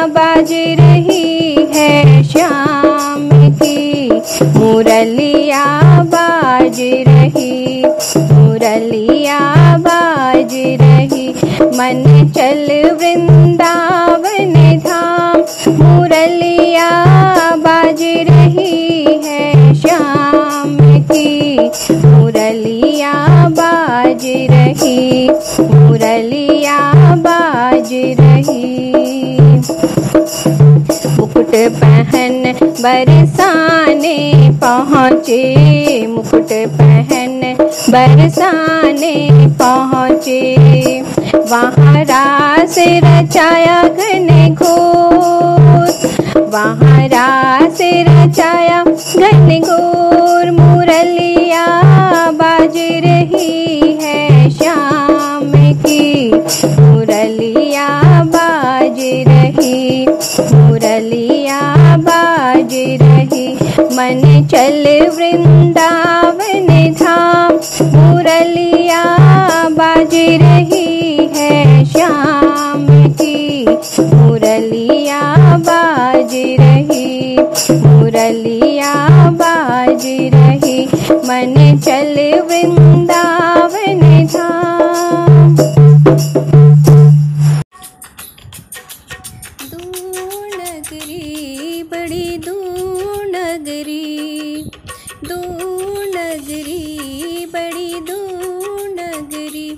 बाज रही है श्याम की, मुरलिया बाज रही, मुरलिया बाज रही। मन चल वृंदावन धाम, मुरलिया बाज रही है श्याम की, मुरलिया बाज रही, मुरलिया बाज रही। मुकुट पहन बरसाने पहुँचे, मुकुट पहन बरसाने पहुँचे, वहाँ रास रचाया घनघोर, वहाँ रास रचाया घनघोर, मुरलिया बाज रही है श्याम की, मुरलिया बाज रही, मुरलिया बाज रही। मन चल वृंदावन धाम, मुरलिया बाज रही है श्याम की, मुरलिया बाज रही, मुरलिया बाज रही। मन चल वृंदावन धाम। दूर नगरी बड़ी दूर नगरी, दूर नगरी बड़ी दूर नगरी,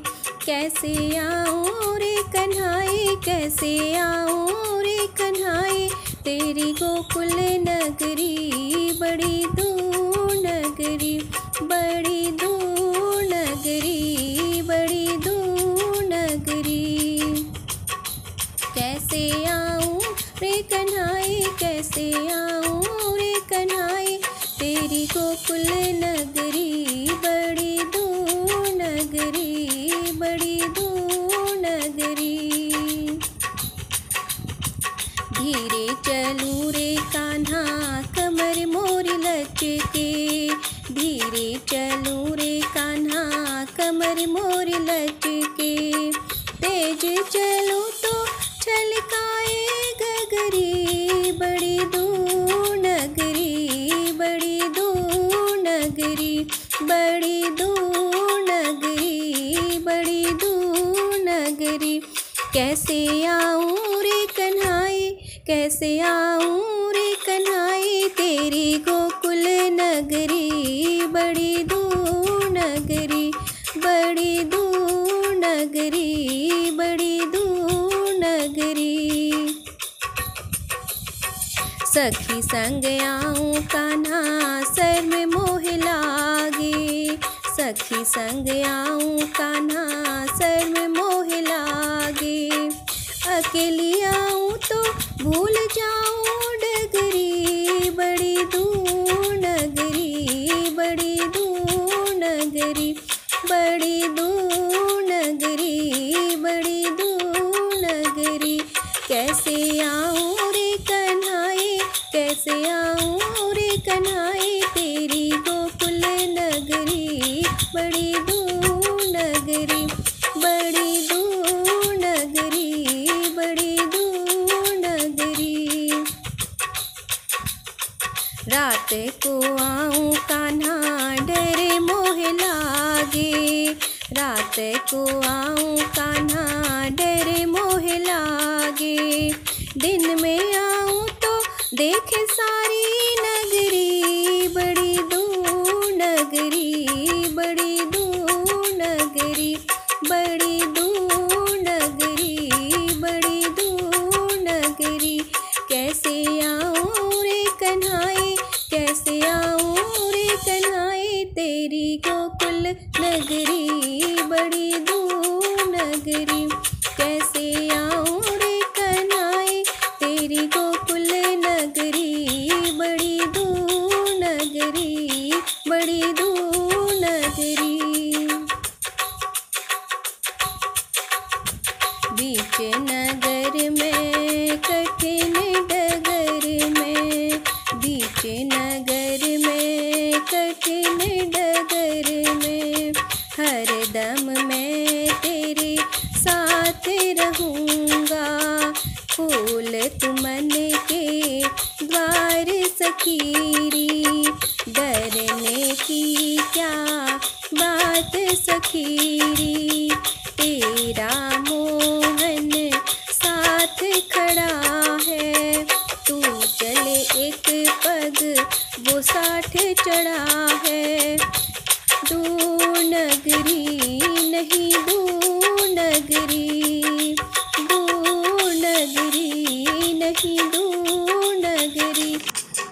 कैसे आऊँ रे कन्हाई, कैसे आऊँ रे कन्हाई, तेरी गोकुल नगरी बड़ी दूर नगरी, बड़ी दूर नगरी, बड़ी दूर नगरी। कैसे आऊँ रे कन्हाई, कैसे आऊँ रे कन्हाई, तेरी गोकुल नगरी बड़ी दूर नगरी, बड़ी दूर नगरी। धीरे चलूँ रे कान्हा कमर मोर लचके, धीरे चलूँ रे कान्हा कमर मोर लचके, तेज चलूँ तो छलकाए गगरी, बड़ी दूर नगरी, बड़ी दूर नगरी, बड़ी दूर नगरी, बड़ी दूर नगरी। कैसे आऊँ रे कन्हाई, कैसे आऊँ रे कन्हाई, तेरी गोकुल नगरी बड़ी दूर नगरी, बड़ी दूर नगरी, बड़ी दूर नगरी। सखी संग आऊँ कान्हा सर में मोह लागे, सखी संग आऊँ कान्हा सर में मोह लागे, अकेली आऊँ तो भूल जाऊँ डगरी, बड़ी दूर नगरी, बड़ी दूर नगरी, बड़ी दूर नगरी, बड़ी दूर नगरी। कैसे आऊँ रे कन्हाई, कैसे आऊँ रे कन्हाई, तेरी गोकुल नगरी बड़ी दूर नगरी, बड़ी दूर नगरी, बड़ी दूर नगरी। रात को आऊँ कान्हा डरे मोह लागे, रात को आऊँ कान्हा डरे मोह लागे, तेरी गोकुल नगरी बड़ी दूर नगरी। कैसे आऊँ रे कन्हाई तेरी गोकुल नगरी बड़ी दूर नगरी बड़ी दूर नगरी। बीच नगर में कठिन डगर में, बीच नगर में कठिन डगर में, हरदम मैं तेरे साथ रहूँगा। खोल तू मन के द्वार सखीरी, डरने की क्या बात सखीरी। तेरा मोहन साथ खड़ा है, तू चले एक पग वो 60 चढ़ा है। दूर नगरी नहीं दूर नगरी, दूर नगरी नहीं दूर नगरी।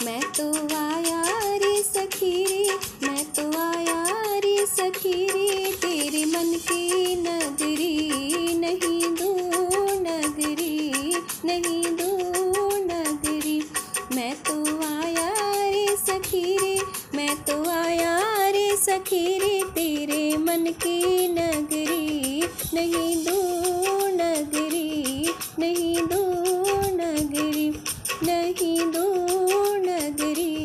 मैं तो आया रे सखीरी, मैं तो आया रे सखीरी, तेरे मन की नगरी नहीं दूर नगरी नहीं दूर नगरी। मैं तो आया रे सखीरी, मैं तो आया रे सखीरी, तेरे मन की नगरी नहीं दूर नगरी नहीं दूर नगरी नहीं दूर नगरी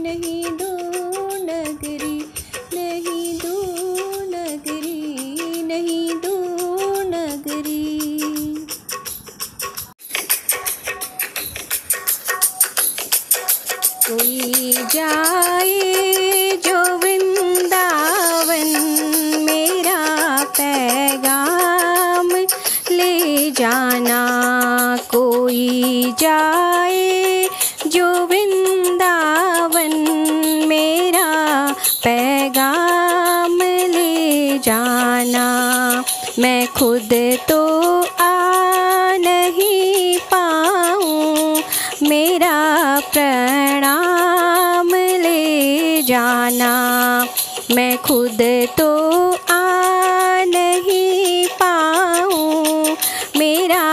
नहीं दूर नगरी नहीं दूर नगरी नहीं दूर नगरी। कोई जाए जो वृंदावन मेरा पैगाम ले जाना। कोई जाए जो वृंदावन मेरा पैगाम ले जाना। मैं खुद तो आ नहीं पाऊँ, मेरा प्रणाम ले जाना। मैं खुद तो आ नहीं पाऊँ, मेरा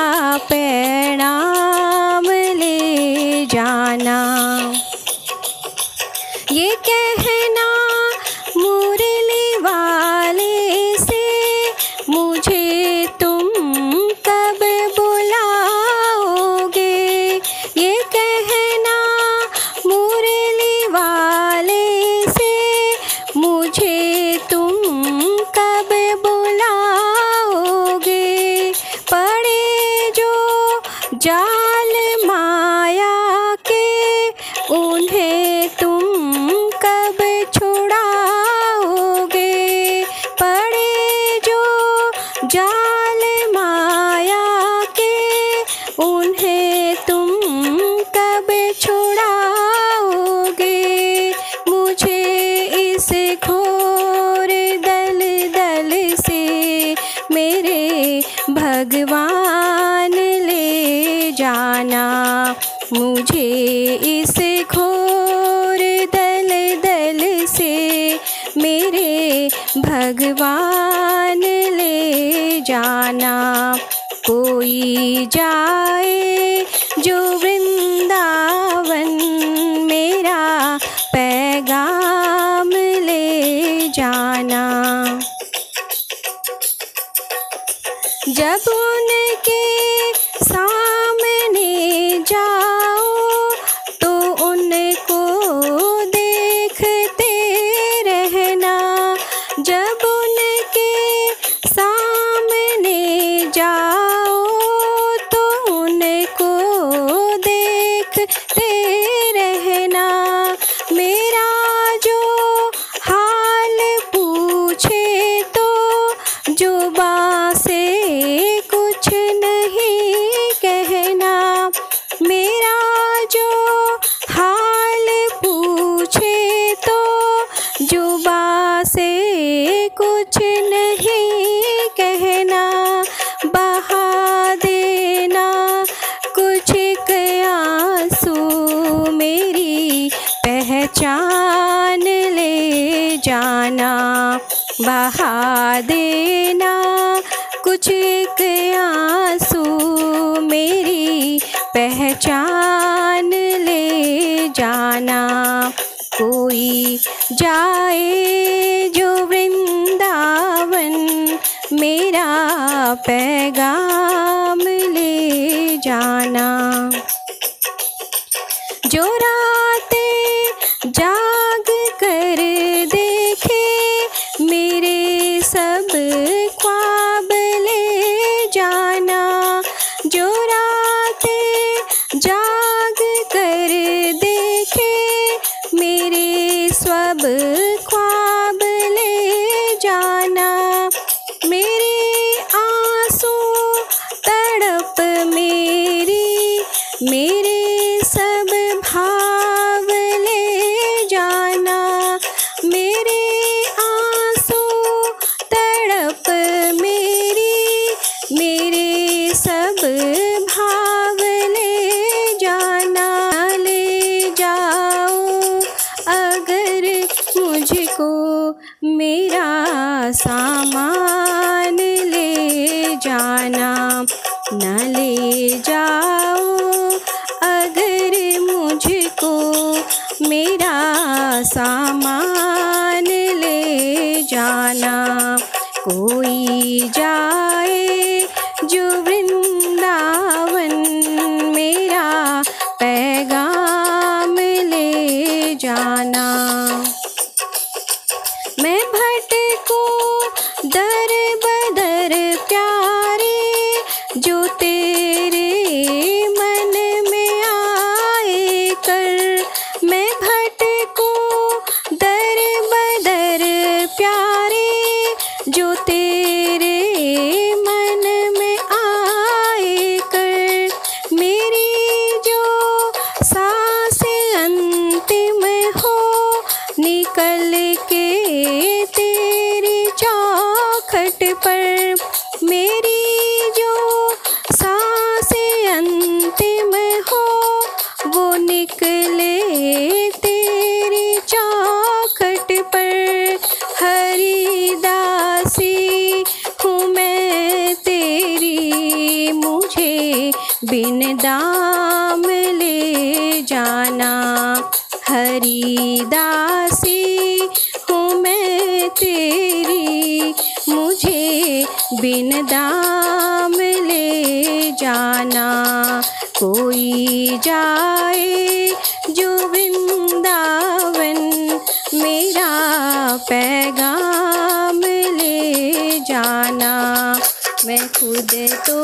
प्रणाम ले जाना। ये कहना मुरली वाले से मुझे तुम कब बुलाओगे। ये कहना मुरली वाले से मुझे तुम कब बुलाओगे। पड़े जो जाल माया के उन्हें तुम कब छुड़ाओगे। पड़े जो जाल माया के उन्हें तुम कब छुड़ाओगे। मुझे इस घोर दलदल से मेरे भगवान ले जाना। मुझे इस घोर दलदल से मेरे भगवान ले जाना। कोई जाए जो वृंदावन मेरा पैगाम ले जाना। जब उनके सामने जाओ तो उनको देखते रहना। जब उनके सामने जाओ तो उनको देखते रहना। मेरा जो हाल पूछे तो जुबां से कुछ नहीं जाना, बहा देना कुछ एक आंसू, मेरी पहचान ले जाना। कोई जाए जो वृंदावन, मेरा पैगाम ले जाना। जो रातें जाग कर देखे, मेरे सब ख्वाब ले जाना। जो रातें जाग कर देखे, मेरे सब ख्वाब ले जाना। मेरे आंसू तड़प मेरे सब भाव ले जाना। मेरे आंसू तड़प मेरे सब भाव ले जाना। ले जाओ अगर मुझको मेरा सामान ले जाना, न ले जाओ अगर मुझको मेरा सामान ले जाना। कोई जाए जो वृंदावन, मेरा पैगाम ले जाना। मैं भटकूं दर बदर प्यारे, जो तेरे मन में आए कर। मैं भटकूं दर बदर प्यारे, जो तेरे मन में आए कर। मेरी जो सांसें अंतिम हो, निकल के तेरी चौखट पर। मेरी जो सांसें अंतिम हो, वो निकले तेरी चौखट पर। हरिदासी हूँ मैं तेरी, मुझे बिन दाम ले जाना। हरिदासी हूँ मैं तेरी, मुझे बिन दाम ले जाना। कोई जाए जो वृंदावन, मेरा पैगाम ले जाना। मैं खुद तो